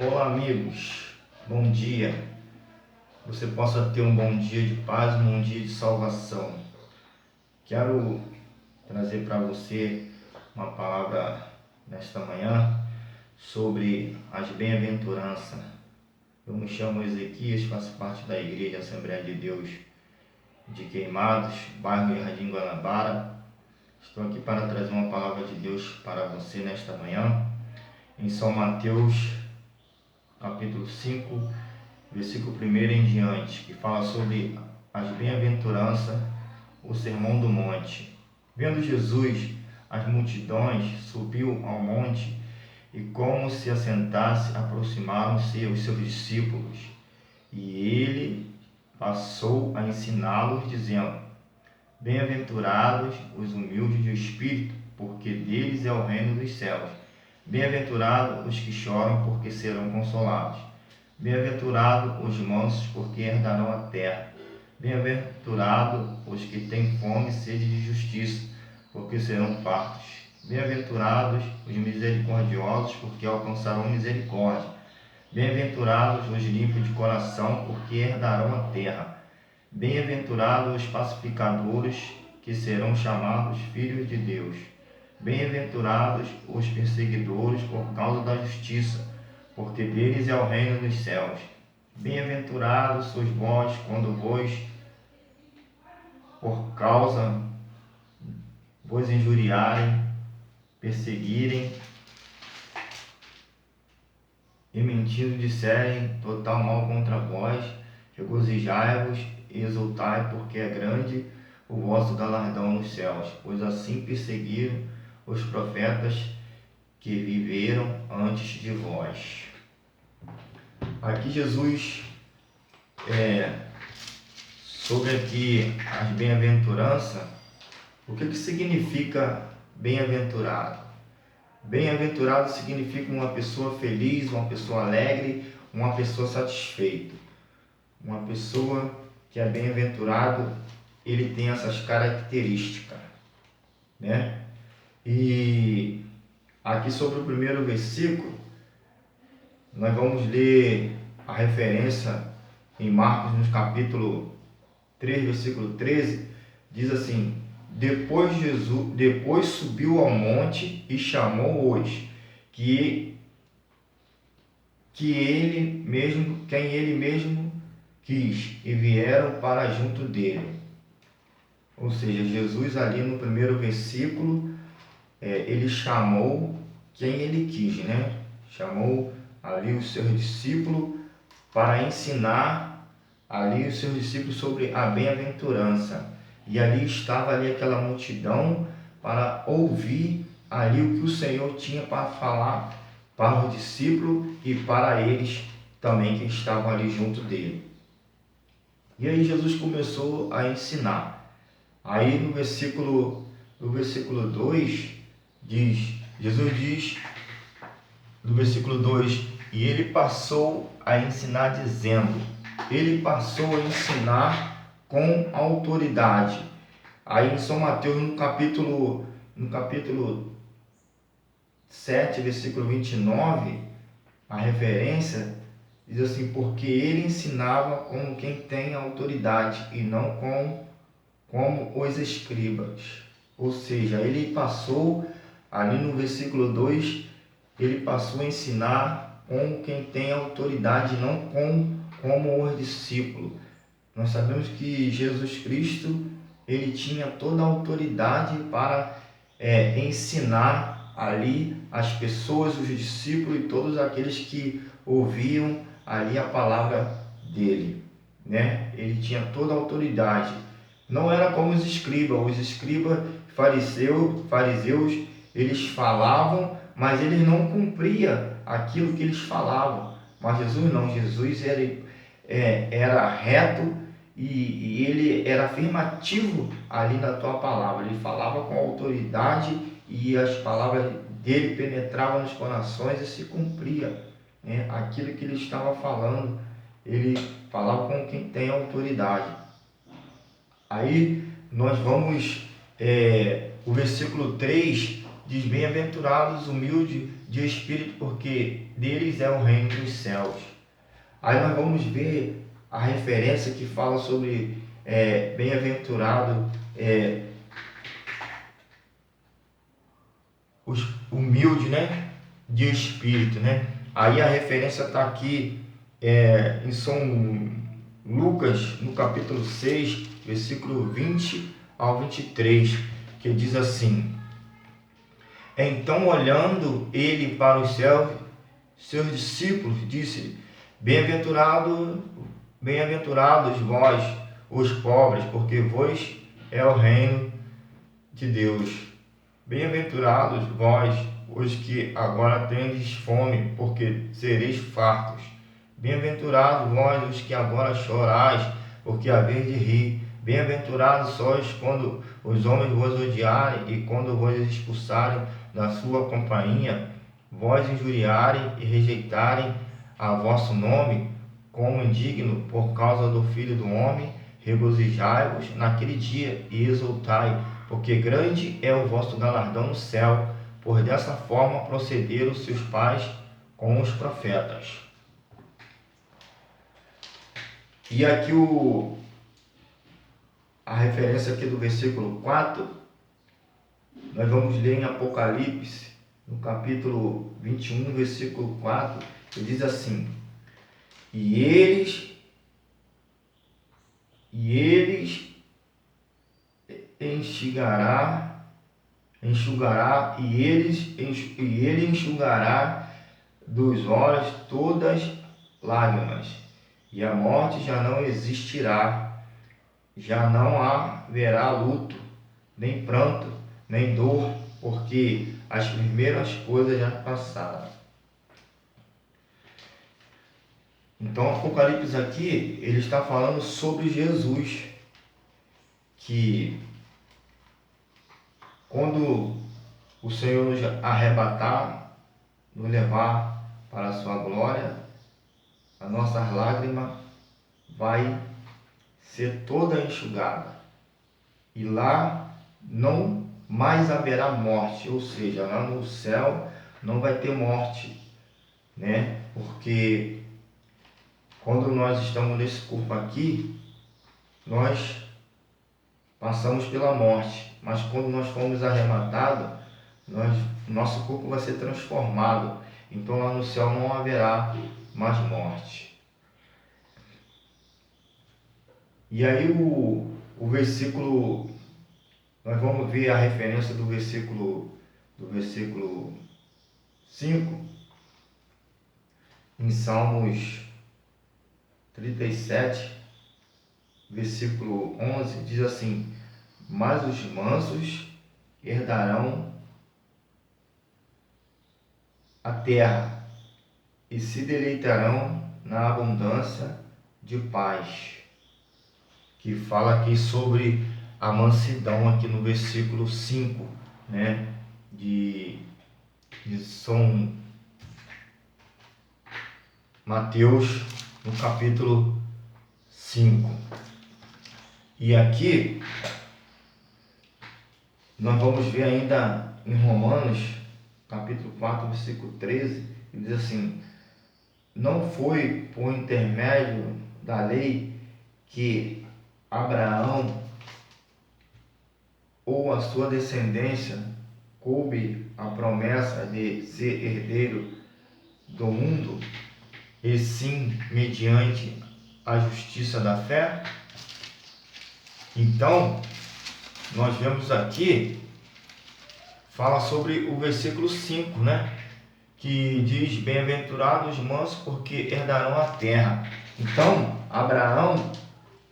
Olá, amigos, bom dia. Você possa ter um bom dia de paz, um bom dia de salvação. Quero trazer para você uma palavra nesta manhã sobre as bem-aventuranças. Eu me chamo Ezequias, faço parte da Igreja Assembleia de Deus de Queimados, bairro Jardim Guanabara. Estou aqui para trazer uma palavra de Deus para você nesta manhã, em São Mateus, capítulo 5, versículo 1 em diante, que fala sobre as bem-aventuranças, o Sermão do Monte. Vendo Jesus as multidões, subiu ao monte e, como se assentasse, aproximaram-se os seus discípulos. E ele passou a ensiná-los, dizendo: Bem-aventurados os humildes de espírito, porque deles é o reino dos céus. Bem-aventurados os que choram, porque serão consolados. Bem-aventurados os mansos, porque herdarão a terra. Bem-aventurados os que têm fome e sede de justiça, porque serão fartos. Bem-aventurados os misericordiosos, porque alcançarão misericórdia. Bem-aventurados os limpos de coração, porque herdarão a terra. Bem-aventurados os pacificadores, que serão chamados filhos de Deus. Bem-aventurados os perseguidores por causa da justiça, porque deles é o reino dos céus. Bem-aventurados sois vós quando por causa vos injuriarem, perseguirem e mentindo disserem total mal contra vós. Regozijai-vos e exultai, porque é grande o vosso galardão nos céus, pois assim perseguiram os profetas que viveram antes de vós. Aqui Jesus, sobre aqui as bem-aventuranças. O que significa bem-aventurado? Bem-aventurado significa uma pessoa feliz, uma pessoa alegre, uma pessoa satisfeita. Uma pessoa que é bem-aventurado, ele tem essas características, né? E aqui sobre o primeiro versículo, nós vamos ler a referência em Marcos, no capítulo 3, versículo 13, diz assim: Depois subiu ao monte e chamou-os quem ele mesmo quis, e vieram para junto dele. Ou seja, Jesus ali no primeiro versículo, ele chamou quem ele quis, né? Chamou ali os seus discípulos para ensinar ali os seus discípulos sobre a bem-aventurança. E ali estava ali aquela multidão para ouvir ali o que o Senhor tinha para falar para os discípulos e para eles também que estavam ali junto dele. E aí Jesus começou a ensinar. Aí no versículo 2 Jesus diz no versículo 2: E ele passou a ensinar dizendo. Ele passou a ensinar com autoridade. Aí em São Mateus, no capítulo 7, versículo 29, a referência diz assim: porque ele ensinava como quem tem autoridade e não como os escribas. Ou seja, ele passou, ali no versículo 2, ele passou a ensinar como quem tem autoridade, não como os discípulos. Nós sabemos que Jesus Cristo, ele tinha toda a autoridade para ensinar ali as pessoas, os discípulos e todos aqueles que ouviam ali a palavra dele, né? Ele tinha toda a autoridade. Não era como os escribas. Os escribas, fariseus, eles falavam, mas eles não cumpriam aquilo que eles falavam. Mas Jesus não. Jesus era reto e ele era afirmativo ali na tua palavra. Ele falava com autoridade e as palavras dele penetravam nos corações e se cumpria, né? Aquilo que ele estava falando, ele falava com quem tem autoridade. Aí nós vamos, o versículo 3 diz: Bem-aventurados humildes de espírito, porque deles é o reino dos céus. Aí nós vamos ver a referência que fala sobre bem-aventurado os humildes, né, de espírito, né? Aí a referência está aqui em São Lucas, no capítulo 6, versículo 20 ao 23, que diz assim: Então, olhando ele para os céus, seus discípulos, disse: Bem-aventurados vós, os pobres, porque vós é o reino de Deus. Bem-aventurados vós, os que agora tendes fome, porque sereis fartos. Bem-aventurados vós, os que agora chorais, porque haveis de rir. Bem-aventurados sois quando os homens vos odiarem e quando vos expulsarem da sua companhia, vós injuriarem e rejeitarem a vosso nome como indigno por causa do Filho do Homem. Regozijai-vos naquele dia e exultai, porque grande é o vosso galardão no céu, pois dessa forma procederam seus pais com os profetas. E aqui a referência aqui do versículo 4, nós vamos ler em Apocalipse, no capítulo 21, versículo 4, que diz assim: E eles enxugará, e ele enxugará dos olhos todas lágrimas, e a morte já não existirá, já não haverá luto, nem pranto, nem dor, porque as primeiras coisas já passaram. Então, o Apocalipse aqui, ele está falando sobre Jesus, que quando o Senhor nos arrebatar, nos levar para a sua glória, as nossas lágrimas vai ser toda enxugada. E lá não mais haverá morte, ou seja, lá no céu não vai ter morte, né? Porque quando nós estamos nesse corpo aqui, nós passamos pela morte, mas quando nós formos arrematados, nosso corpo vai ser transformado. Então lá no céu não haverá mais morte. E aí o versículo, nós vamos ver a referência do versículo 5, em Salmos 37, versículo 11, diz assim: Mas os mansos herdarão a terra e se deleitarão na abundância de paz. Que fala aqui sobre a mansidão, aqui no versículo 5, né, de São Mateus, no capítulo 5. E aqui nós vamos ver ainda em Romanos, capítulo 4, versículo 13, que diz assim: Não foi por intermédio da lei que Abraão ou a sua descendência coube a promessa de ser herdeiro do mundo, e sim mediante a justiça da fé. Então, nós vemos aqui, fala sobre o versículo 5, né? Que diz: Bem-aventurados os mansos, porque herdarão a terra. Então, Abraão,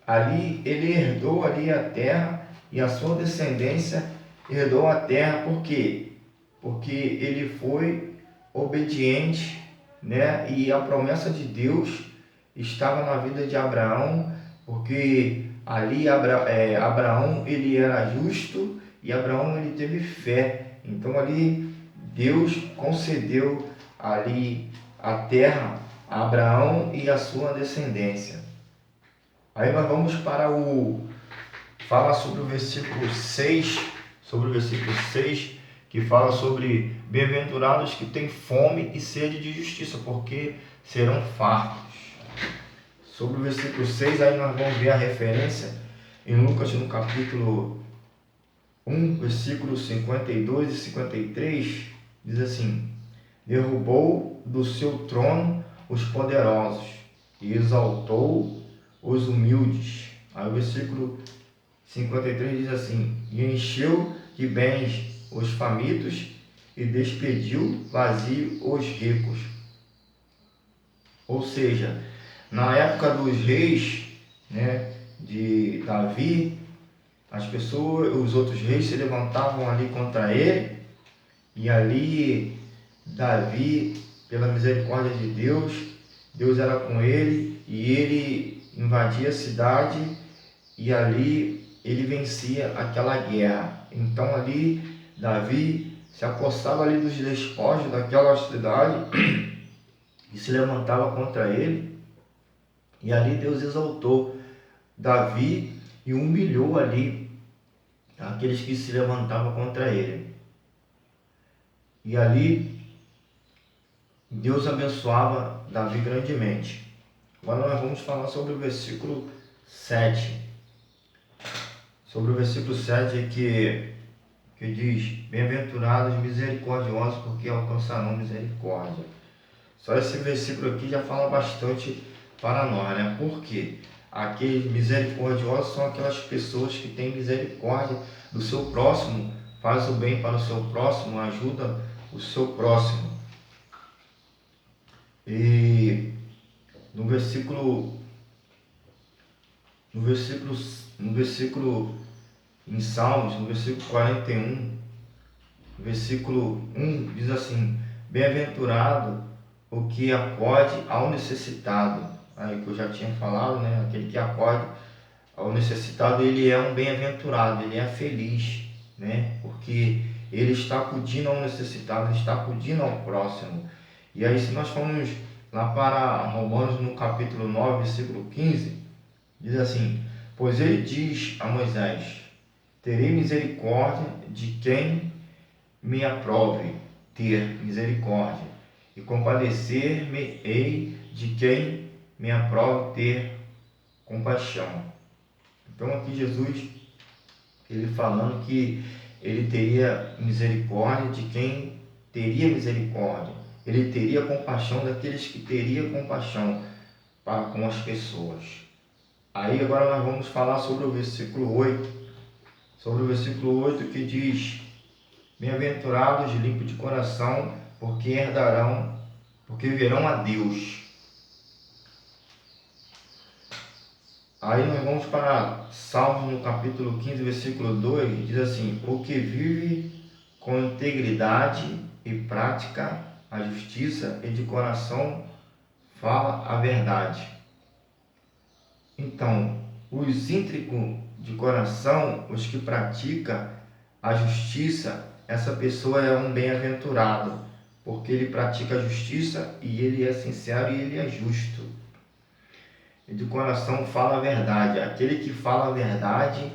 ali, ele herdou ali a terra, e a sua descendência herdou a terra. Por quê? Porque ele foi obediente, né? E a promessa de Deus estava na vida de Abraão, porque ali Abraão ele era justo, e Abraão ele teve fé. Então ali Deus concedeu ali a terra a Abraão e a sua descendência. Aí nós vamos para fala sobre o versículo 6, que fala sobre bem-aventurados que têm fome e sede de justiça, porque serão fartos. Sobre o versículo 6, aí nós vamos ver a referência em Lucas, no capítulo 1, versículos 52 e 53, diz assim: derrubou do seu trono os poderosos e exaltou os humildes. Aí o versículo 53 diz assim: e encheu de bens os famintos e despediu vazio os ricos. Ou seja, na época dos reis, né, de Davi, as pessoas, os outros reis se levantavam ali contra ele, e ali Davi, pela misericórdia de Deus, Deus era com ele e ele invadia a cidade e ali ele vencia aquela guerra. Então ali Davi se apossava ali dos despojos daquela cidade e se levantava contra ele, e ali Deus exaltou Davi e humilhou ali aqueles que se levantavam contra ele. E ali Deus abençoava Davi grandemente. Agora nós vamos falar sobre o versículo 7. Sobre o versículo 7 que diz: bem-aventurados misericordiosos, porque alcançarão misericórdia. Só esse versículo aqui já fala bastante para nós, né? Porque aqueles misericordiosos são aquelas pessoas que têm misericórdia do seu próximo, faz o bem para o seu próximo, ajuda o seu próximo. E no versículo em Salmos, no versículo 41, versículo 1, diz assim: bem-aventurado o que acode ao necessitado. Aí que eu já tinha falado, né? Aquele que acode ao necessitado, ele é um bem-aventurado, ele é feliz, né? Porque ele está acudindo ao necessitado, ele está acudindo ao próximo. E aí, se nós formos lá para Romanos, no capítulo 9, versículo 15, diz assim: pois ele diz a Moisés: terei misericórdia de quem me aprove ter misericórdia, e compadecer-me-ei de quem me aprove ter compaixão. Então aqui Jesus, ele falando que ele teria misericórdia de quem teria misericórdia, ele teria compaixão daqueles que teriam compaixão para com as pessoas. Aí agora nós vamos falar sobre o versículo 8, que diz: bem-aventurados limpos de coração, porque verão a Deus. Aí nós vamos para Salmos, no capítulo 15, versículo 2, diz assim: o que vive com integridade e prática a justiça e de coração fala a verdade. Então, os íntegros de coração, os que praticam a justiça, essa pessoa é um bem-aventurado, porque ele pratica a justiça e ele é sincero e ele é justo. E de coração fala a verdade. Aquele que fala a verdade,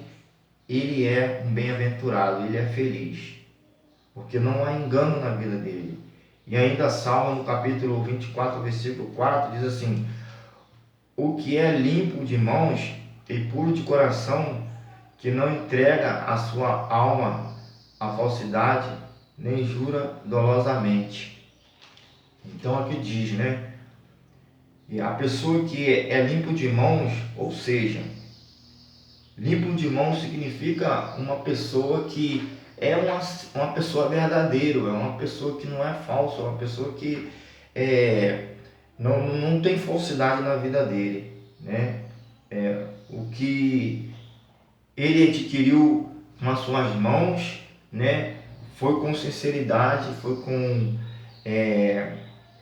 ele é um bem-aventurado, ele é feliz, porque não há engano na vida dele. E ainda Salmo, no capítulo 24, versículo 4, diz assim: o que é limpo de mãos e puro de coração, que não entrega a sua alma à falsidade, nem jura dolosamente. Então aqui diz, né? E a pessoa que é limpo de mãos, ou seja, limpo de mãos significa uma pessoa que é uma pessoa verdadeira, é uma pessoa que não é falsa, é uma pessoa que não tem falsidade na vida dele, né? O que ele adquiriu com as suas mãos, né? Foi com sinceridade,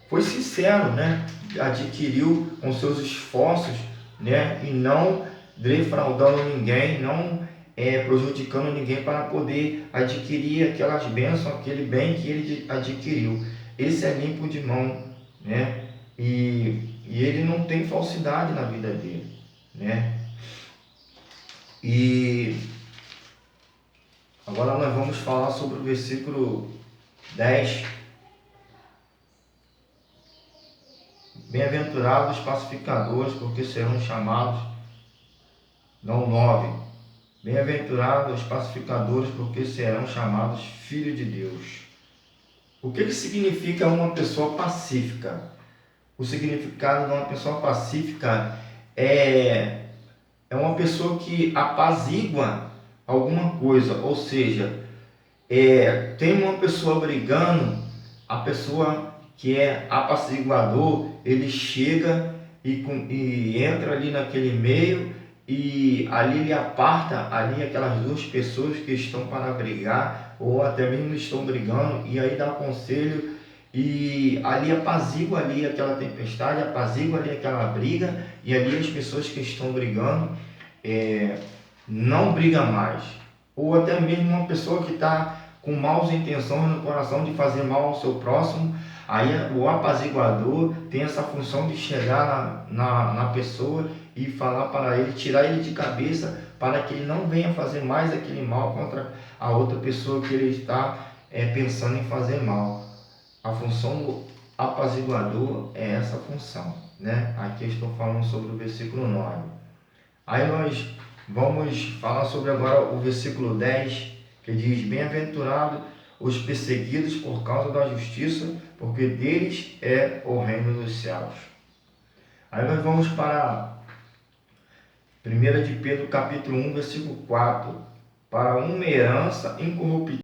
foi sincero, né? Adquiriu com seus esforços, né? E não defraudando ninguém, não prejudicando ninguém para poder adquirir aquelas bênçãos, aquele bem que ele adquiriu. Esse é limpo de mão, né? E ele não tem falsidade na vida dele, né? E Agora nós vamos falar sobre o versículo 10. Bem-aventurados os pacificadores, porque serão chamados, não 9. Bem-aventurados os pacificadores, porque serão chamados filhos de Deus. O que significa uma pessoa pacífica? O significado de uma pessoa pacífica é uma pessoa que apazigua alguma coisa, ou seja, tem uma pessoa brigando, a pessoa que é apaciguador, ele chega e entra ali naquele meio e ali ele aparta ali aquelas duas pessoas que estão para brigar ou até mesmo estão brigando, e aí dá conselho e ali apazigua ali aquela tempestade, apazigua ali aquela briga, e ali as pessoas que estão brigando não brigam mais. Ou até mesmo uma pessoa que está com maus intenções no coração de fazer mal ao seu próximo, aí o apaziguador tem essa função de chegar na pessoa e falar para ele, tirar ele de cabeça, para que ele não venha fazer mais aquele mal contra a outra pessoa que ele está pensando em fazer mal. A função do apaziguador é essa função, né? Aqui eu estou falando sobre o versículo 9. Aí nós vamos falar sobre agora o versículo 10, que diz: Bem-aventurados os perseguidos por causa da justiça, porque deles é o reino dos céus. Aí nós vamos para 1 de Pedro capítulo 1, versículo 4. Para uma herança incorruptível